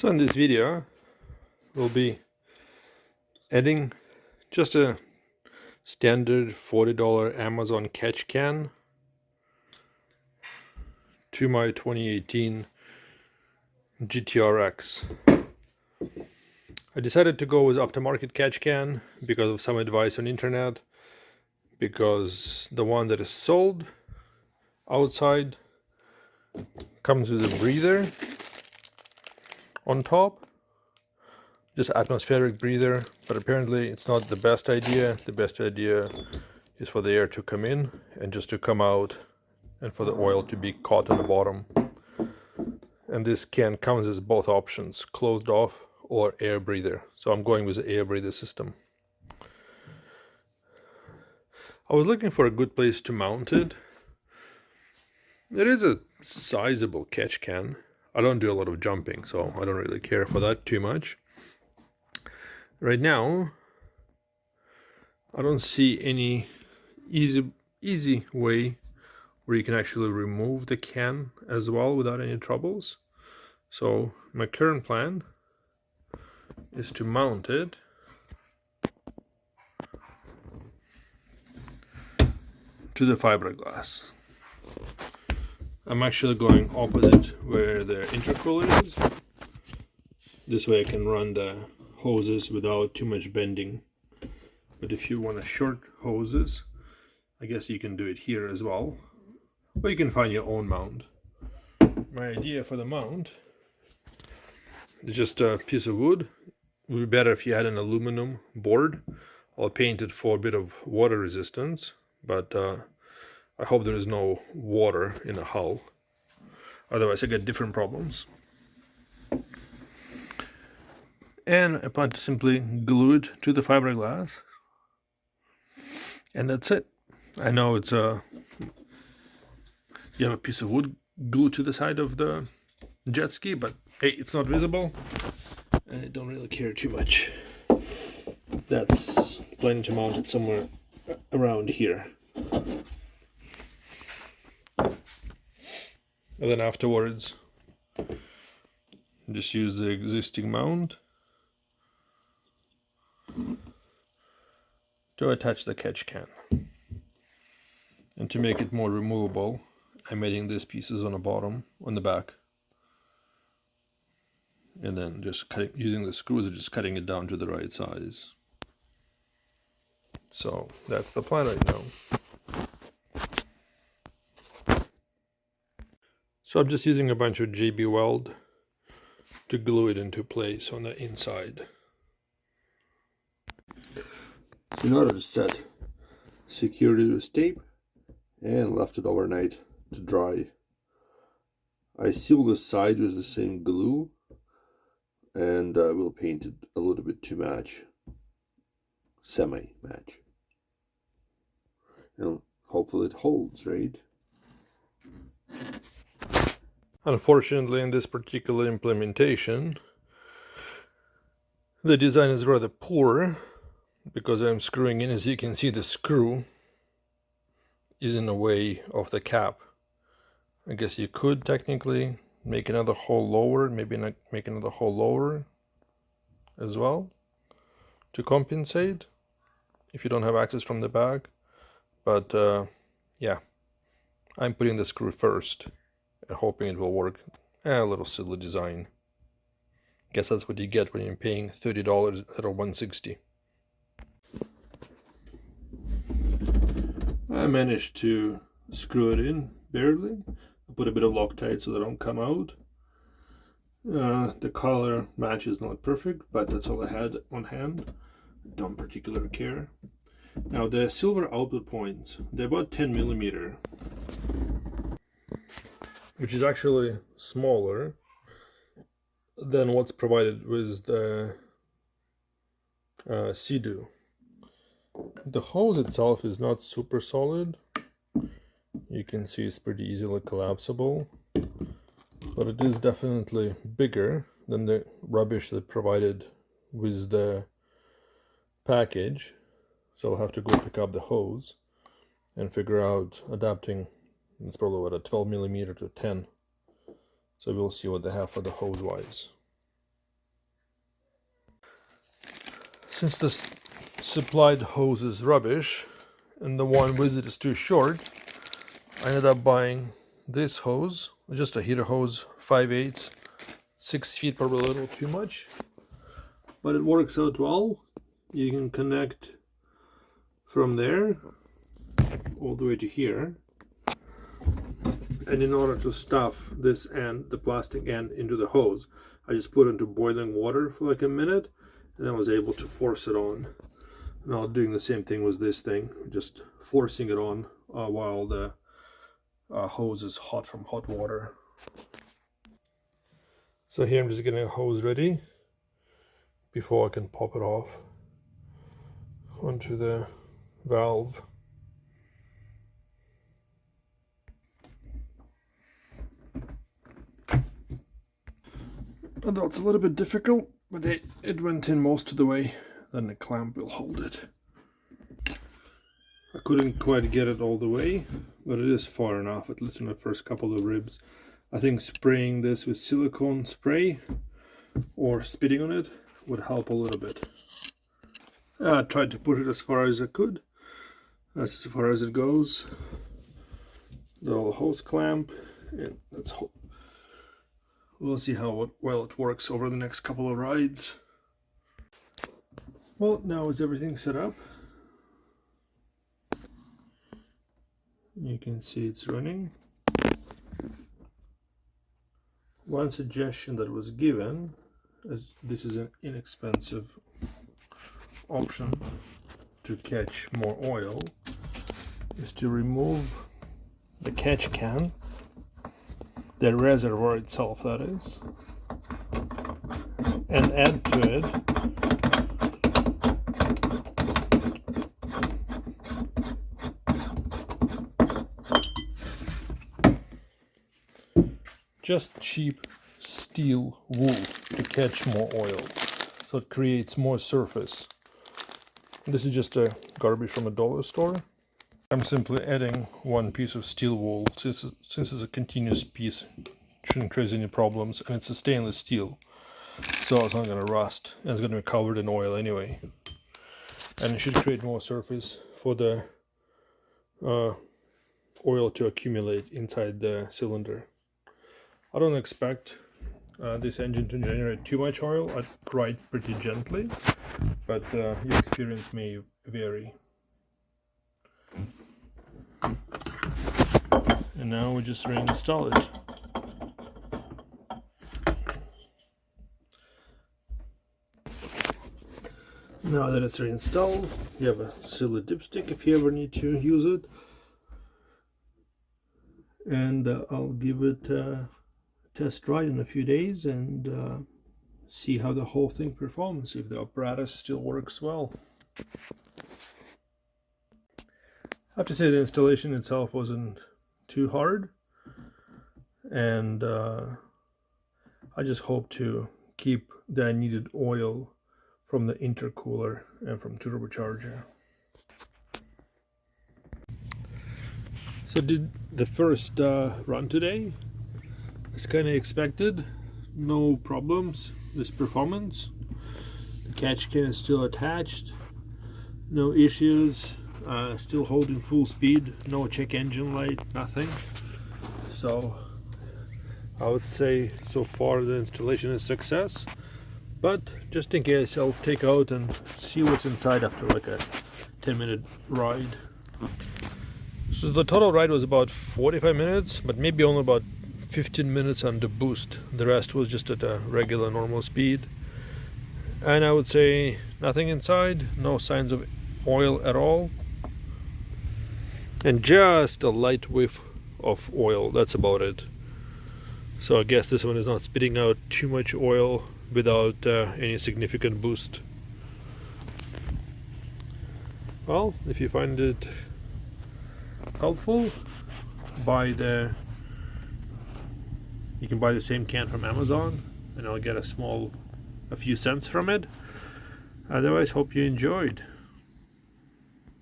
So in this video, we'll be adding just a standard $40 Amazon catch can to my 2018 GTR X. I decided to go with aftermarket catch can because of some advice on internet, because the one that is sold outside comes with a breather on top, just atmospheric breather, but apparently it's not the best idea. The best idea is for the air to come in and just to come out, and for the oil to be caught on the bottom. And this can comes as both options, closed off or air breather. So I'm going with the air breather system. I was looking for a good place to mount it. It is a sizable catch can. I don't do a lot of jumping, so I don't really care for that too much. Right now, I don't see any easy way where you can actually remove the can as well without any troubles. So my current plan is to mount it to the fiberglass. I'm actually going opposite where the intercooler is. This way I can run the hoses without too much bending. But if you want to short hoses, I guess you can do it here as well. Or you can find your own mount. My idea for the mount is just a piece of wood. It would be better if you had an aluminum board. I'll paint it for a bit of water resistance, but I hope there is no water in the hull. Otherwise I get different problems. And I plan to simply glue it to the fiberglass. And that's it. I know it's you have a piece of wood glued to the side of the jet ski, but hey, it's not visible and I don't really care too much. That's planning to mount it somewhere around here. And then afterwards, just use the existing mount to attach the catch can. And to make it more removable, I'm adding these pieces on the bottom, on the back. And then just using the screws and just cutting it down to the right size. So that's the plan right now. So I'm just using a bunch of JB Weld to glue it into place on the inside. In order to set, secured it with tape and left it overnight to dry. I sealed the side with the same glue and we'll paint it a little bit to match, semi-match. And hopefully it holds, right? Unfortunately, in this particular implementation, the design is rather poor because I'm screwing in. As you can see, the screw is in the way of the cap. I guess you could technically make another hole lower, maybe not make another hole lower as well to compensate if you don't have access from the back. But yeah, I'm putting the screw first and hoping it will work. A little silly design. Guess that's what you get when you're paying $30 instead of $160. I managed to screw it in barely. I put a bit of Loctite so they don't come out. The color match is not perfect, but that's all I had on hand. Don't particularly care. Now the silver output points, they're about 10 millimeter, which is actually smaller than what's provided with the Seadoo. The hose itself is not super solid. You can see it's pretty easily collapsible, but it is definitely bigger than the rubbish that provided with the package. So I'll have to go pick up the hose and figure out adapting. It's probably what, a 12 millimeter to 10. So we'll see what they have for the hose wise. Since the supplied hose is rubbish and the one with it is too short, I ended up buying this hose, just a heater hose, 5/8, 6 feet, probably a little too much, but it works out well. You can connect from there all the way to here, and in order to stuff this end, the plastic end, into the hose, I just put it into boiling water for like a minute, and then I was able to force it on. Now doing the same thing with this thing, just forcing it on while the hose is hot from hot water. So here I'm just getting a hose ready before I can pop it off onto the valve. Although it's a little bit difficult, but it went in most of the way, then the clamp will hold it. I couldn't quite get it all the way, but it is far enough, at least in the first couple of ribs. I think spraying this with silicone spray or spitting on it would help a little bit. I tried to push it as far as I could. That's as far as it goes. The little hose clamp, and we'll see how well it works over the next couple of rides. Well, now is everything set up? You can see it's running. One suggestion that was given, as this is an inexpensive option to catch more oil, is to remove the catch can, the reservoir itself that is, and add to it just cheap steel wool to catch more oil, so it creates more surface. This is just a garbage from a dollar store. I'm simply adding one piece of steel wool. Since it's a continuous piece, it shouldn't cause any problems, and it's a stainless steel, so it's not going to rust, and it's going to be covered in oil anyway, and it should create more surface for the oil to accumulate inside the cylinder. I don't expect this engine to generate too much oil. I ride pretty gently, but your experience may vary. And now we just reinstall it. Now that it's reinstalled, you have a silly dipstick if you ever need to use it. And I'll give it a test ride in a few days and see how the whole thing performs, if the apparatus still works well. I have to say the installation itself wasn't too hard, and I just hope to keep the needed oil from the intercooler and from turbocharger. So did the first run today. It's kind of expected, no problems with performance. The catch can is still attached, no issues, still holding full speed, no check engine light, nothing. So I would say so far the installation is a success, but just in case I'll take out and see what's inside after like a 10-minute ride. So the total ride was about 45 minutes, but maybe only about 15 minutes on the boost. The rest was just at a regular normal speed. And I would say nothing inside, no signs of oil at all. And just a light whiff of oil, that's about it. So I guess this one is not spitting out too much oil without any significant boost. Well, if you find it helpful, you can buy the same can from Amazon, and I'll get a few cents from it. Otherwise, hope you enjoyed.